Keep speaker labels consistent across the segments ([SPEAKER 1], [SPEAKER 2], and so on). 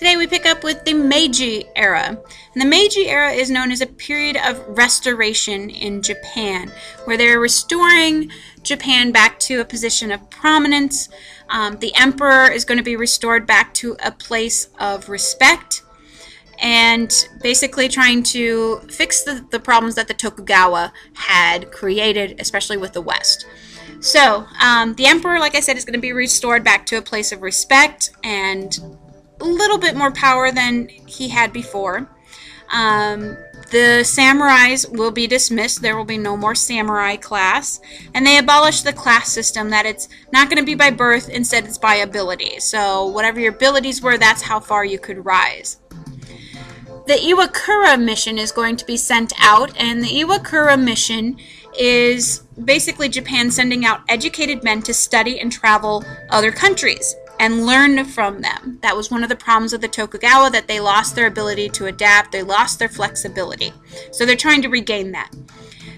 [SPEAKER 1] Today we pick up with the Meiji era. And the Meiji era is known as a period of restoration in Japan, where they're restoring Japan back to a position of prominence. The emperor is going to be restored back to a place of respect, and basically trying to fix the problems that the Tokugawa had created, especially with the West. So the emperor, like I said, is going to be restored back to a place of respect and a little bit more power than he had before. The samurais will be dismissed. There will be no more samurai class. And they abolish the class system, that it's not going to be by birth, instead it's by ability. So whatever your abilities were, that's how far you could rise. The Iwakura mission is going to be sent out, and the Iwakura mission is basically Japan sending out educated men to study and travel other countries and learn from them. That was one of the problems of the Tokugawa, that they lost their ability to adapt, they lost their flexibility. So they're trying to regain that.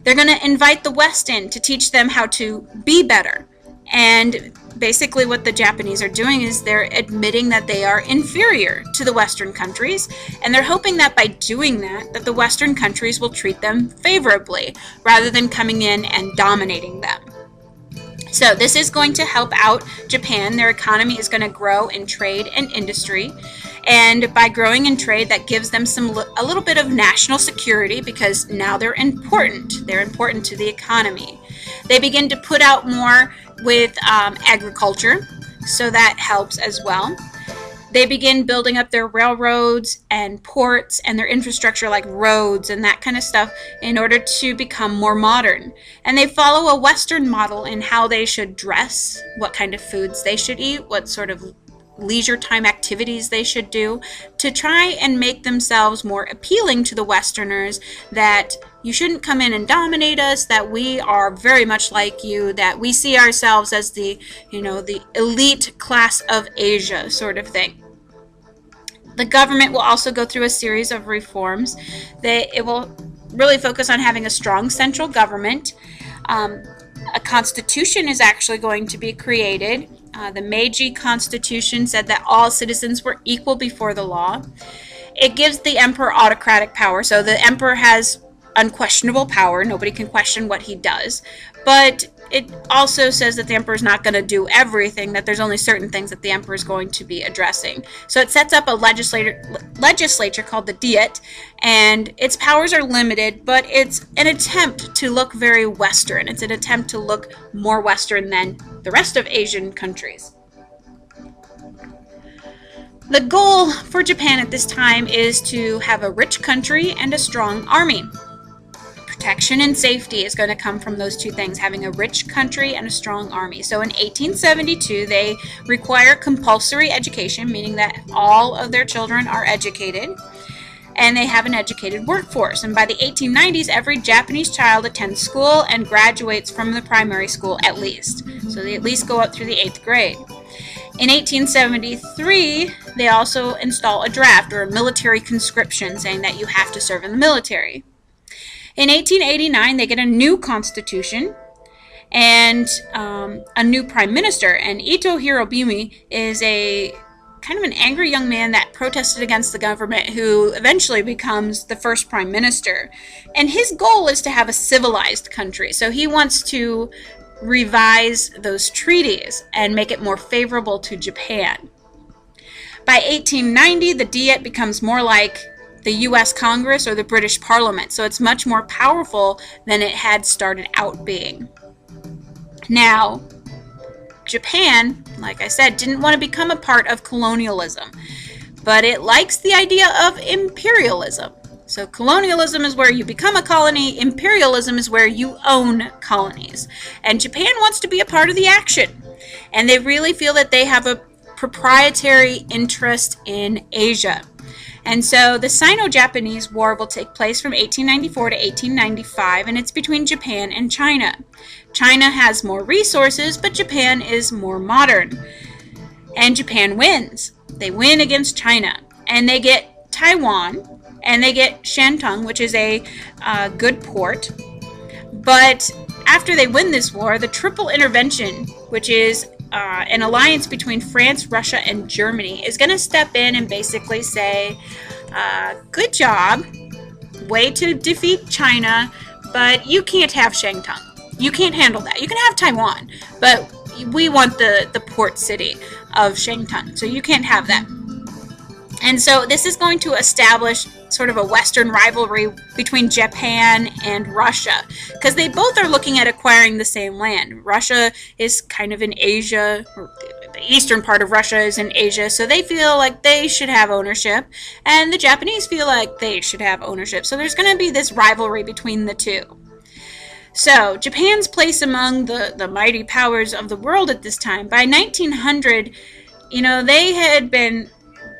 [SPEAKER 1] They're going to invite the West in to teach them how to be better. And basically what the Japanese are doing is they're admitting that they are inferior to the Western countries, and they're hoping that by doing that the Western countries will treat them favorably rather than coming in and dominating them. So this is going to help out Japan. Their economy is going to grow in trade and industry, and by growing in trade, that gives them a little bit of national security, because now they're important. They're important to the economy. They begin to put out more with agriculture, so that helps as well. They begin building up their railroads and ports and their infrastructure like roads and that kind of stuff in order to become more modern. And they follow a Western model in how they should dress, what kind of foods they should eat, what sort of leisure time activities they should do, to try and make themselves more appealing to the Westerners, that you shouldn't come in and dominate us, that we are very much like you, that we see ourselves as the elite class of Asia sort of thing. The government will also go through a series of reforms. It will really focus on having a strong central government. A constitution is actually going to be created. The Meiji Constitution said that all citizens were equal before the law. It gives the emperor autocratic power, so the emperor has unquestionable power. Nobody can question what he does. But it also says that the emperor is not going to do everything, that there's only certain things that the emperor is going to be addressing. So it sets up a legislature called the Diet, and its powers are limited, but it's an attempt to look very Western. It's an attempt to look more Western than the rest of Asian countries. The goal for Japan at this time is to have a rich country and a strong army. Protection and safety is going to come from those two things, having a rich country and a strong army. So in 1872, they require compulsory education, meaning that all of their children are educated, and they have an educated workforce. And by the 1890s, every Japanese child attends school and graduates from the primary school at least. So they at least go up through the 8th grade. In 1873, they also install a draft, or a military conscription, saying that you have to serve in the military. In 1889, they get a new constitution and a new prime minister. And Ito Hirobumi is a kind of an angry young man that protested against the government, who eventually becomes the first prime minister. And his goal is to have a civilized country. So he wants to revise those treaties and make it more favorable to Japan. By 1890, the Diet becomes more like the U.S. Congress or the British Parliament, so it's much more powerful than it had started out being. Now, Japan, like I said, didn't want to become a part of colonialism, but it likes the idea of imperialism. So colonialism is where you become a colony, imperialism is where you own colonies. And Japan wants to be a part of the action, and they really feel that they have a proprietary interest in Asia. And so the Sino-Japanese War will take place from 1894 to 1895, and it's between Japan and China. China has more resources, but Japan is more modern. And Japan wins. They win against China. And they get Taiwan, and they get Shantung, which is a good port. But after they win this war, the Triple Intervention, which is an alliance between France, Russia, and Germany is going to step in and basically say, good job, way to defeat China, but you can't have Shantung. You can't handle that. You can have Taiwan, but we want the port city of Shantung, so you can't have that. And so this is going to establish sort of a Western rivalry between Japan and Russia, because they both are looking at acquiring the same land. Russia is kind of in Asia, or the eastern part of Russia is in Asia, so they feel like they should have ownership, and the Japanese feel like they should have ownership. So there's going to be this rivalry between the two. So Japan's place among the mighty powers of the world at this time, by 1900, they had been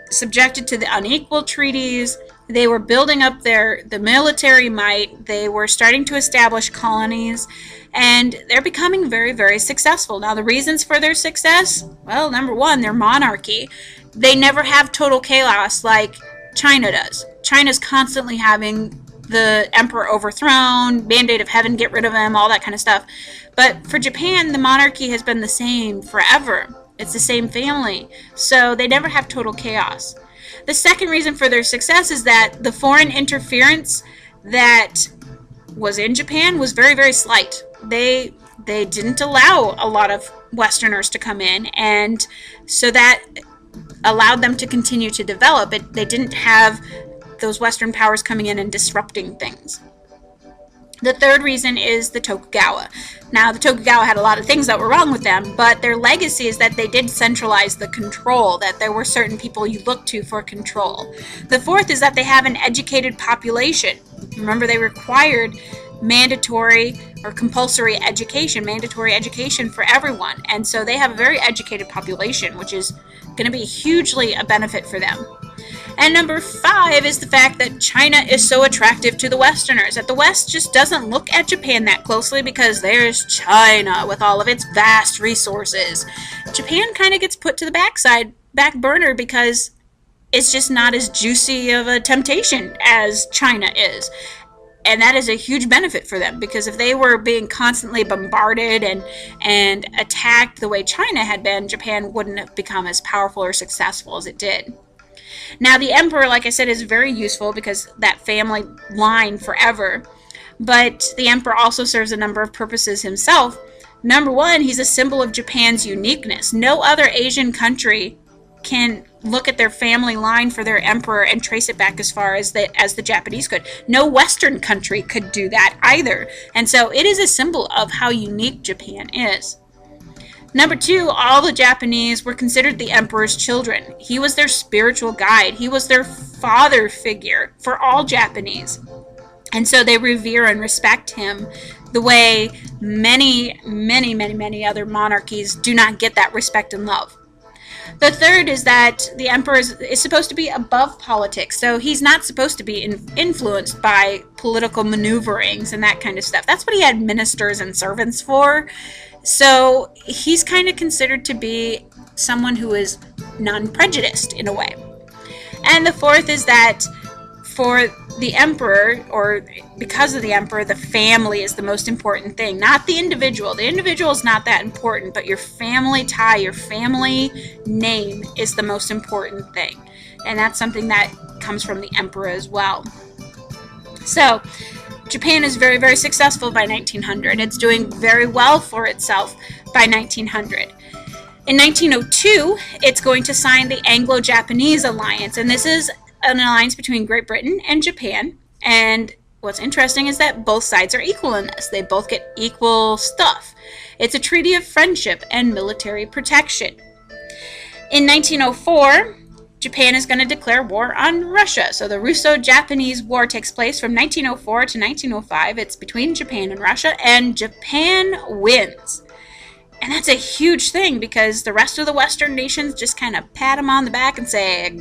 [SPEAKER 1] subjected to the unequal treaties. They were building up the military might. They were starting to establish colonies, and they're becoming very, very successful. Now, the reasons for their success, well, number one, their monarchy. They never have total chaos like China does. China's constantly having the emperor overthrown, mandate of heaven, get rid of him, all that kind of stuff. But for Japan, the monarchy has been the same forever. It's the same family, so they never have total chaos. The second reason for their success is that the foreign interference that was in Japan was very, very slight. They didn't allow a lot of Westerners to come in, and so that allowed them to continue to develop. They didn't have those Western powers coming in and disrupting things. The third reason is the Tokugawa. Now, the Tokugawa had a lot of things that were wrong with them, but their legacy is that they did centralize the control, that there were certain people you looked to for control. The fourth is that they have an educated population. Remember, they required mandatory or compulsory education, mandatory education for everyone. And so they have a very educated population, which is going to be hugely a benefit for them. And number 5 is the fact that China is so attractive to the Westerners, that the West just doesn't look at Japan that closely because there's China with all of its vast resources. Japan kind of gets put to the back burner because it's just not as juicy of a temptation as China is. And that is a huge benefit for them, because if they were being constantly bombarded and attacked the way China had been, Japan wouldn't have become as powerful or successful as it did. Now, the emperor, like I said, is very useful because that family line forever. But the emperor also serves a number of purposes himself. Number 1, he's a symbol of Japan's uniqueness. No other Asian country can look at their family line for their emperor and trace it back as far as the Japanese could. No Western country could do that either. And so it is a symbol of how unique Japan is. Number 2, all the Japanese were considered the emperor's children. He was their spiritual guide. He was their father figure for all Japanese. And so they revere and respect him the way many, many, many, many other monarchies do not get that respect and love. The third is that the emperor is supposed to be above politics, so he's not supposed to be influenced by political maneuverings and that kind of stuff. That's what he had ministers and servants for. So he's kind of considered to be someone who is non-prejudiced in a way. And the fourth is that for the emperor, or because of the emperor, the family is the most important thing, not the individual. The individual is not that important, but your family tie, your family name is the most important thing. And that's something that comes from the emperor as well. So Japan is very, very successful by 1900. It's doing very well for itself by 1900. In 1902, it's going to sign the Anglo-Japanese Alliance, and this is an alliance between Great Britain and Japan. And what's interesting is that both sides are equal in this. They both get equal stuff. It's a treaty of friendship and military protection. In 1904, Japan is going to declare war on Russia. So the Russo-Japanese War takes place from 1904 to 1905. It's between Japan and Russia, and Japan wins. And that's a huge thing because the rest of the Western nations just kind of pat him on the back and say,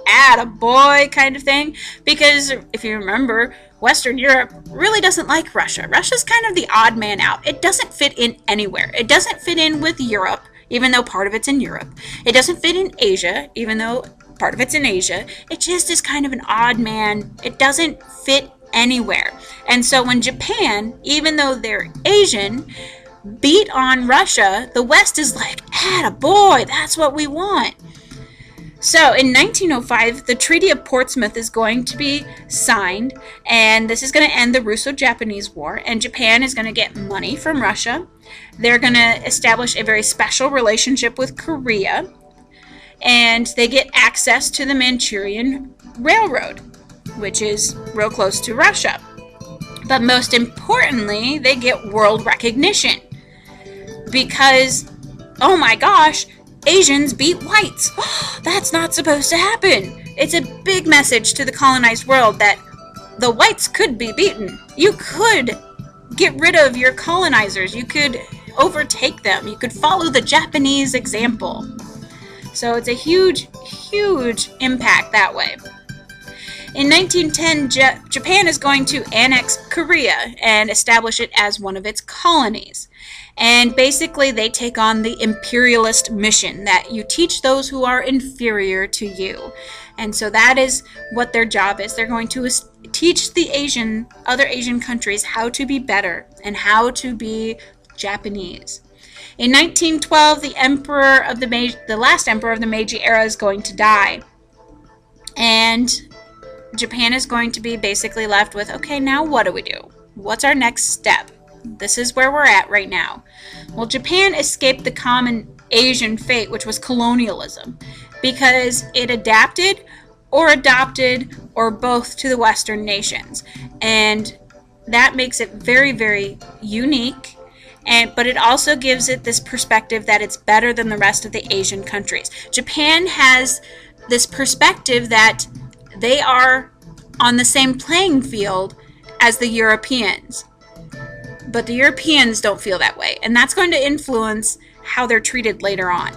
[SPEAKER 1] attaboy kind of thing. Because if you remember, Western Europe really doesn't like Russia. Russia's kind of the odd man out. It doesn't fit in anywhere. It doesn't fit in with Europe, even though part of it's in Europe. It doesn't fit in Asia, even though part of it's in Asia. It just is kind of an odd man. It doesn't fit anywhere. And so when Japan, even though they're Asian, beat on Russia, the West is like, attaboy, that's what we want. So in 1905, the Treaty of Portsmouth is going to be signed, and this is going to end the Russo-Japanese War, and Japan is going to get money from Russia. They're going to establish a very special relationship with Korea, and they get access to the Manchurian Railroad, which is real close to Russia. But most importantly, they get world recognition because, oh my gosh, Asians beat whites. That's not supposed to happen. It's a big message to the colonized world that the whites could be beaten. You could get rid of your colonizers. You could overtake them. You could follow the Japanese example. So it's a huge, huge impact that way. In 1910, Japan is going to annex Korea and establish it as one of its colonies. And basically, they take on the imperialist mission that you teach those who are inferior to you. And so that is what their job is. They're going to teach the other Asian countries how to be better and how to be Japanese. In 1912, the last emperor of the Meiji era is going to die. And Japan is going to be basically left with, okay, now what do we do? What's our next step? This is where we're at right now. Well, Japan escaped the common Asian fate, which was colonialism, because it adapted or adopted or both to the Western nations. And that makes it very, very unique. But it also gives it this perspective that it's better than the rest of the Asian countries. Japan has this perspective that they are on the same playing field as the Europeans. But the Europeans don't feel that way, and that's going to influence how they're treated later on.